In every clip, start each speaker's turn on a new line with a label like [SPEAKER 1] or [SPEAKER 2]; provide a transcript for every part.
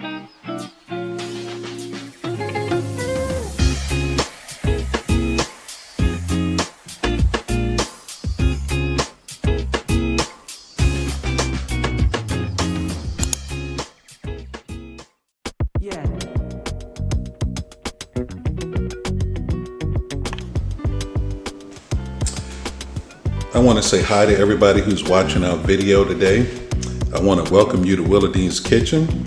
[SPEAKER 1] I want to say hi to everybody who's watching our video today. I want to welcome you to Willadine's Kitchen.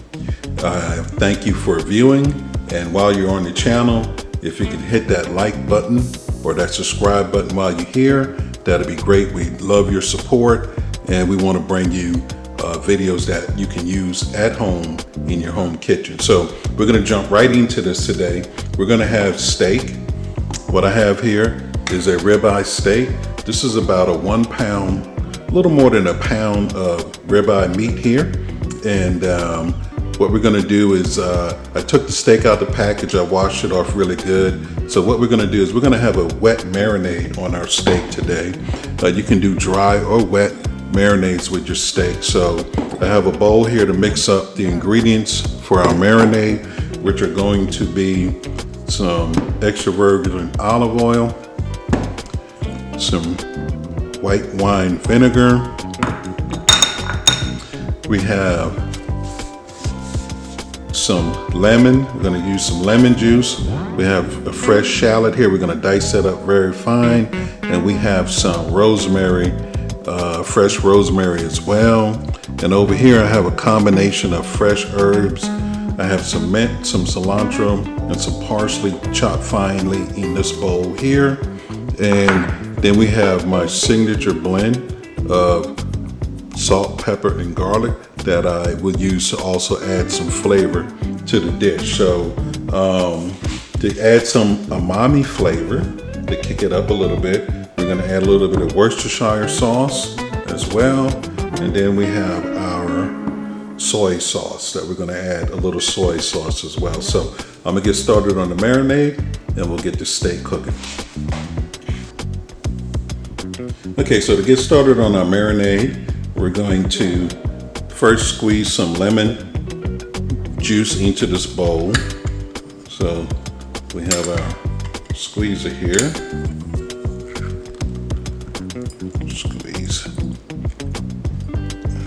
[SPEAKER 1] Thank you for viewing, and while you're on the channel, if you can hit that like button or that subscribe button while you're here, that'd be great. We love your support, and we want to bring you videos that you can use at home in your home kitchen. So we're going to jump right into this today. We're going to have steak. What I have here is a ribeye steak. This is about a 1 pound, a little more than a pound of ribeye meat here. And what we're gonna do is, I took the steak out the package, I washed it off really good. So what we're gonna do is we're gonna have a wet marinade on our steak today. You can do dry or wet marinades with your steak. So I have a bowl here to mix up the ingredients for our marinade, which are going to be some extra virgin olive oil, some white wine vinegar. We have some lemon. We're going to use some lemon juice. We have a fresh shallot here. We're going to dice that up very fine. And we have some rosemary, fresh rosemary as well. And over here I have a combination of fresh herbs. I have some mint, some cilantro, and some parsley chopped finely in this bowl here. And then we have my signature blend of salt, pepper, and garlic that I will use to also add some flavor to the dish. So to add some umami flavor, to kick it up a little bit, we're gonna add a little bit of Worcestershire sauce as well. And then we have our soy sauce that we're gonna add a little soy sauce as well. So I'm gonna get started on the marinade and we'll get the steak cooking. Okay, so to get started on our marinade, we're going to first squeeze some lemon juice into this bowl. So we have our squeezer here.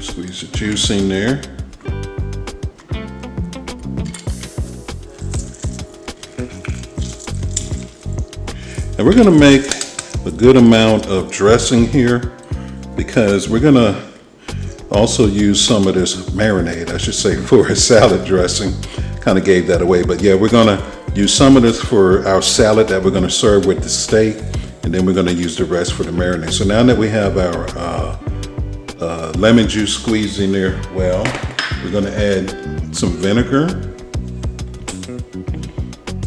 [SPEAKER 1] Squeeze the juice in there. And we're gonna make a good amount of dressing here because we're gonna also use some of this marinade, I should say, for a salad dressing. Kind of gave that away, but yeah, we're gonna use some of this for our salad that we're gonna serve with the steak, and then we're gonna use the rest for the marinade. So now that we have our lemon juice squeezed in there well, we're gonna add some vinegar,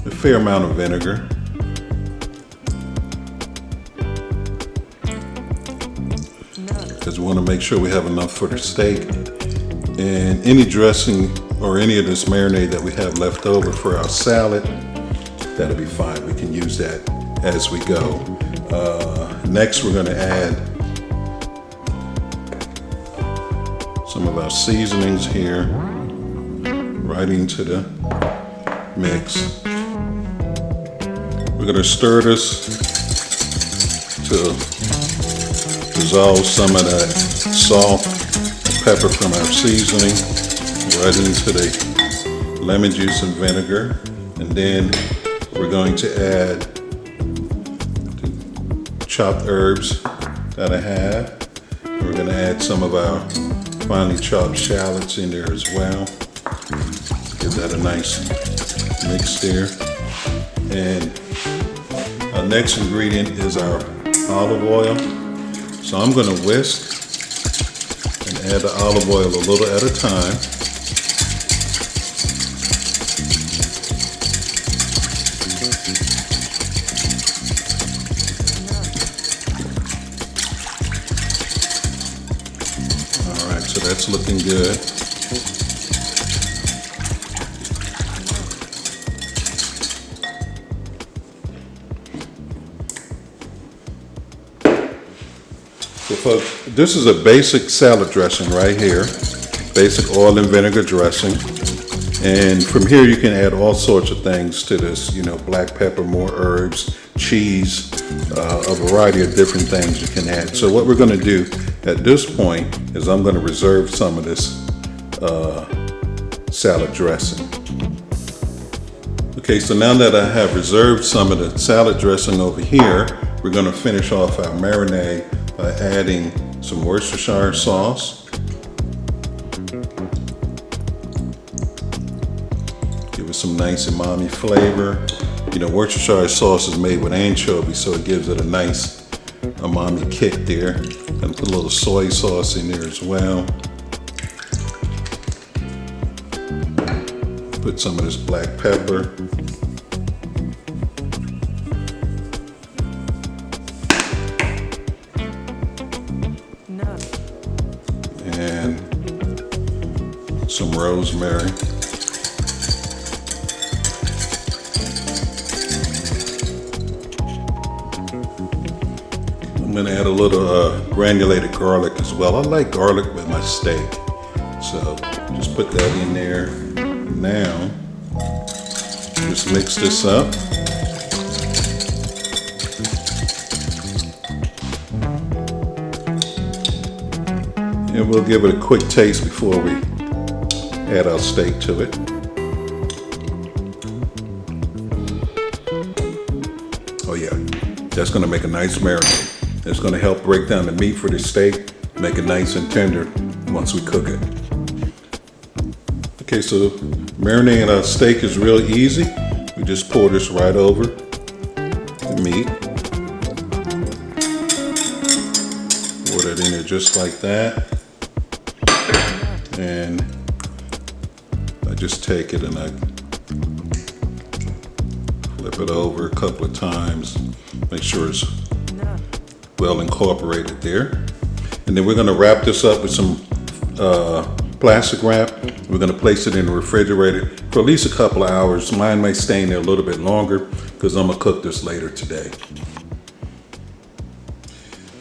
[SPEAKER 1] a fair amount of vinegar. Because we want to make sure we have enough for the steak. And any dressing or any of this marinade that we have left over for our salad, that'll be fine. We can use that as we go. Next, we're going to add some of our seasonings here right into the mix. We're going to stir this to dissolve some of that salt and pepper from our seasoning right into the lemon juice and vinegar. And then we're going to add the chopped herbs that I have. We're going to add some of our finely chopped shallots in there as well. Give that a nice mix there. And our next ingredient is our olive oil. So I'm going to whisk and add the olive oil a little at a time. All right, so that's looking good. So folks, this is a basic salad dressing right here. Basic oil and vinegar dressing. And from here you can add all sorts of things to this, you know, black pepper, more herbs, cheese, a variety of different things you can add. So what we're going to do at this point is I'm going to reserve some of this salad dressing. Okay, so now that I have reserved some of the salad dressing over here, we're going to finish off our marinade by adding some Worcestershire sauce. Give it some nice umami flavor. You know, Worcestershire sauce is made with anchovies, so it gives it a nice umami kick there. Gonna put a little soy sauce in there as well. Put some of this black pepper. And some rosemary. I'm gonna add a little granulated garlic as well. I like garlic with my steak, so just put that in there. Now, just mix this up. And we'll give it a quick taste before we add our steak to it. Oh yeah, that's gonna make a nice marinade. It's gonna help break down the meat for the steak, make it nice and tender once we cook it. Okay, so marinating our steak is real easy. We just pour this right over the meat. Pour that in there just like that. And I just take it and I flip it over a couple of times. Make sure it's well incorporated there. And then we're gonna wrap this up with some plastic wrap. We're gonna place it in the refrigerator for at least a couple of hours. Mine may stay in there a little bit longer because I'm gonna cook this later today.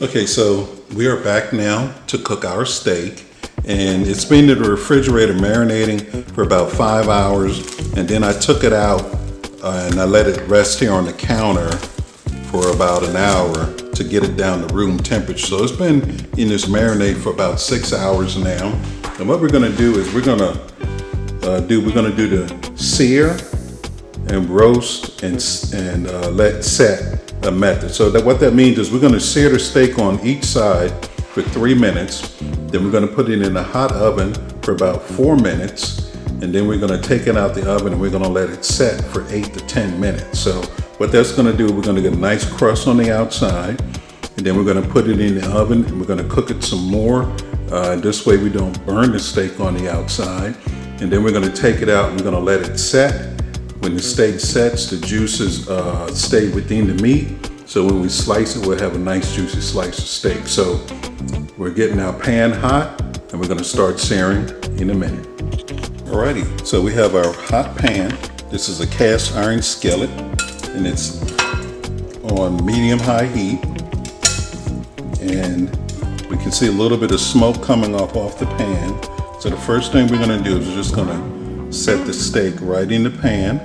[SPEAKER 1] Okay, so we are back now to cook our steak. And it's been in the refrigerator marinating for about 5 hours. And then I took it out and I let it rest here on the counter for about an hour to get it down to room temperature. So it's been in this marinade for about 6 hours now. And what we're gonna do is we're gonna do the sear and roast and let set method. So what that means is we're gonna sear the steak on each side for 3 minutes. Then we're gonna put it in a hot oven for about 4 minutes. And then we're gonna take it out the oven and we're gonna let it set for 8 to 10 minutes. So what that's gonna do, we're gonna get a nice crust on the outside. And then we're gonna put it in the oven and we're gonna cook it some more. This way we don't burn the steak on the outside. And then we're gonna take it out and we're gonna let it set. When the steak sets, the juices stay within the meat. So when we slice it, we'll have a nice juicy slice of steak. So we're getting our pan hot and we're gonna start searing in a minute. Alrighty, so we have our hot pan. This is a cast iron skillet and it's on medium-high heat. And we can see a little bit of smoke coming off the pan. So the first thing we're gonna do is we're just gonna set the steak right in the pan.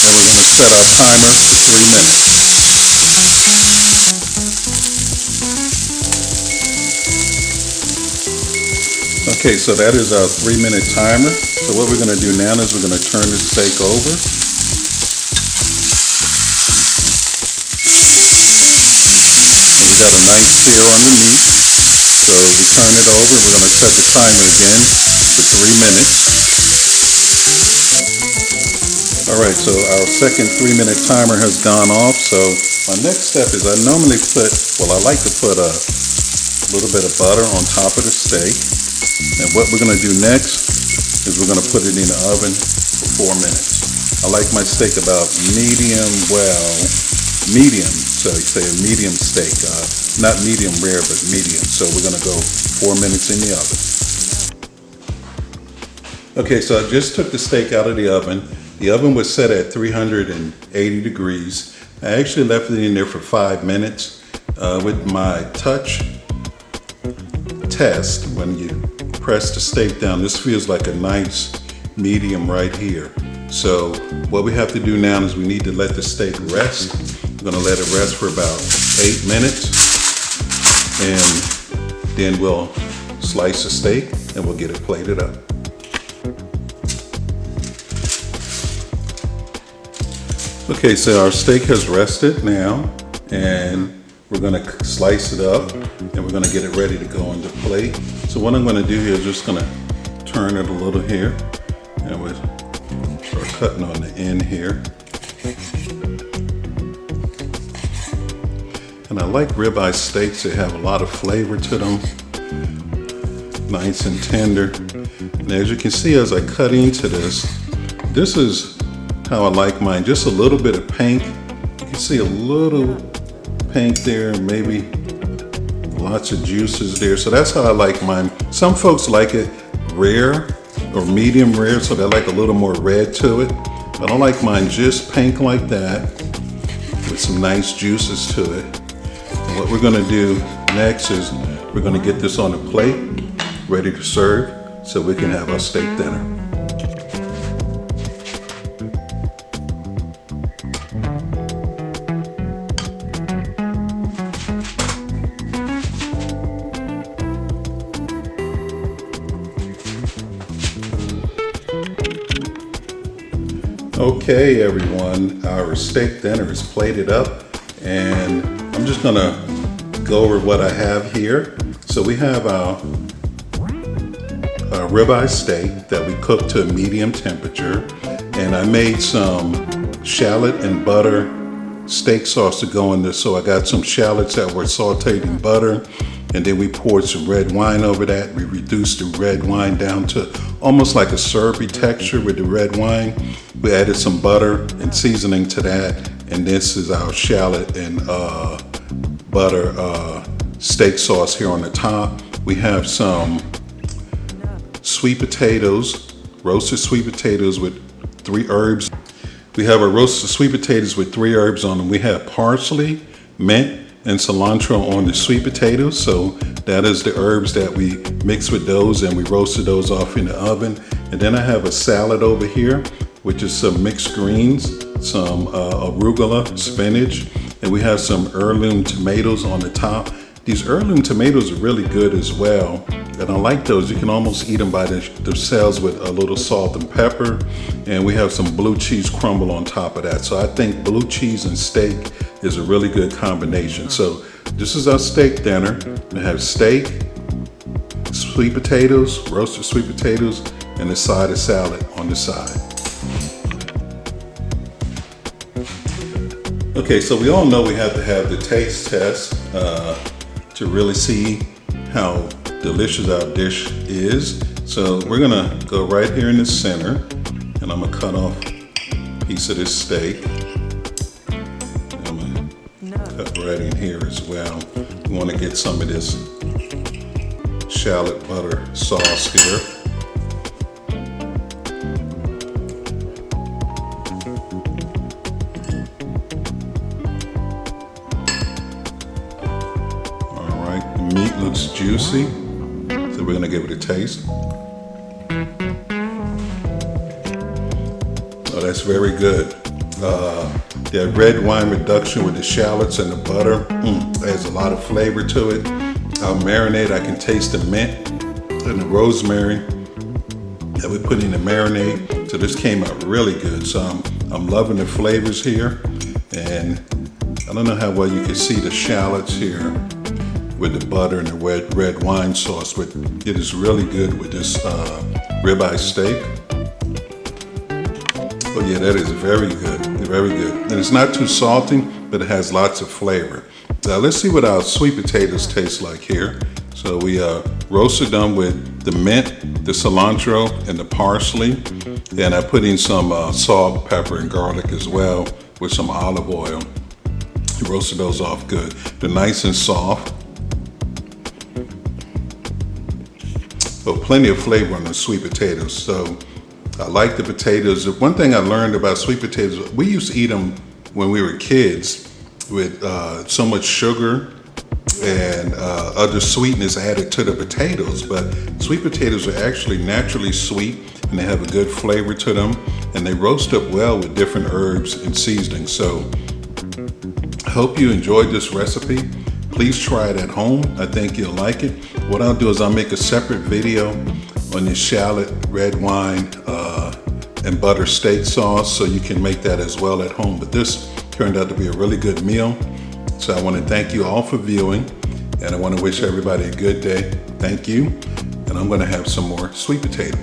[SPEAKER 1] And we're gonna set our timer for 3 minutes. Okay, so that is our 3-minute timer. So what we're gonna do now is we're gonna turn the steak over. We got a nice sear underneath. So we turn it over and we're gonna set the timer again for 3 minutes. All right, so our second 3-minute timer has gone off. So my next step is I normally I like to put a little bit of butter on top of the steak. And what we're gonna do next is we're gonna put it in the oven for 4 minutes. I like my steak about medium, so you say a medium steak, not medium rare, but medium. So we're gonna go 4 minutes in the oven. Okay, so I just took the steak out of the oven. The oven was set at 380 degrees. I actually left it in there for 5 minutes with my touch test, when you press the steak down, this feels like a nice medium right here. So what we have to do now is we need to let the steak rest. We're gonna let it rest for about 8 minutes, and then we'll slice the steak and we'll get it plated up. Okay, so our steak has rested now, and we're gonna slice it up and we're gonna get it ready to go on the plate. So what I'm gonna do here is just gonna turn it a little here, and we'll start cutting on the end here. And I like ribeye steaks. They have a lot of flavor to them, nice and tender. And as you can see, as I cut into this is how I like mine. Just a little bit of pink. You can see a little pink there, maybe lots of juices there. So that's how I like mine. Some folks like it rare or medium rare, so they like a little more red to it. But I like mine just pink like that with some nice juices to it. And what we're gonna do next is we're gonna get this on a plate, ready to serve, so we can have our steak dinner. Okay, everyone, our steak dinner is plated up, and I'm just gonna go over what I have here. So we have our ribeye steak that we cooked to a medium temperature, and I made some shallot and butter steak sauce to go in this. So I got some shallots that were sauteed in butter, and then we poured some red wine over that. We reduced the red wine down to almost like a syrupy texture with the red wine. We added some butter and seasoning to that, and this is our shallot and butter steak sauce here on the top. We have some sweet potatoes, roasted sweet potatoes with 3 herbs. We have our roasted sweet potatoes with 3 herbs on them. We have parsley, mint, and cilantro on the sweet potatoes. So that is the herbs that we mixed with those, and we roasted those off in the oven. And then I have a salad over here, which is some mixed greens, some arugula, spinach, and we have some heirloom tomatoes on the top. These heirloom tomatoes are really good as well, and I like those. You can almost eat them by themselves with a little salt and pepper, and we have some blue cheese crumble on top of that. So I think blue cheese and steak is a really good combination. So this is our steak dinner. We have steak, sweet potatoes, roasted sweet potatoes, and a side of salad on the side. Okay, so we all know we have to have the taste test to really see how delicious our dish is. So we're gonna go right here in the center, and I'm gonna cut off a piece of this steak. I'm gonna cut right in here as well. We wanna get some of this shallot butter sauce here. Meat looks juicy, so we're gonna give it a taste. Oh, that's very good. The red wine reduction with the shallots and the butter adds a lot of flavor to it. Our marinade, I can taste the mint and the rosemary that we put in the marinade. So this came out really good. So I'm loving the flavors here, and I don't know how well you can see the shallots here with the butter and the red wine sauce, but it is really good with this ribeye steak. Oh yeah, that is very good, very good. And it's not too salty, but it has lots of flavor. Now let's see what our sweet potatoes taste like here. So we roasted them with the mint, the cilantro, and the parsley. And I put in some salt, pepper, and garlic as well with some olive oil. Roasted those off good. They're nice and soft. But plenty of flavor on the sweet potatoes. So I like the potatoes. One thing I learned about sweet potatoes, we used to eat them when we were kids with so much sugar and other sweetness added to the potatoes. But sweet potatoes are actually naturally sweet, and they have a good flavor to them, and they roast up well with different herbs and seasonings. So I hope you enjoyed this recipe. Please try it at home. I think you'll like it. What I'll do is I'll make a separate video on this shallot, red wine, and butter steak sauce, so you can make that as well at home. But this turned out to be a really good meal. So I want to thank you all for viewing, and I want to wish everybody a good day. Thank you. And I'm going to have some more sweet potato.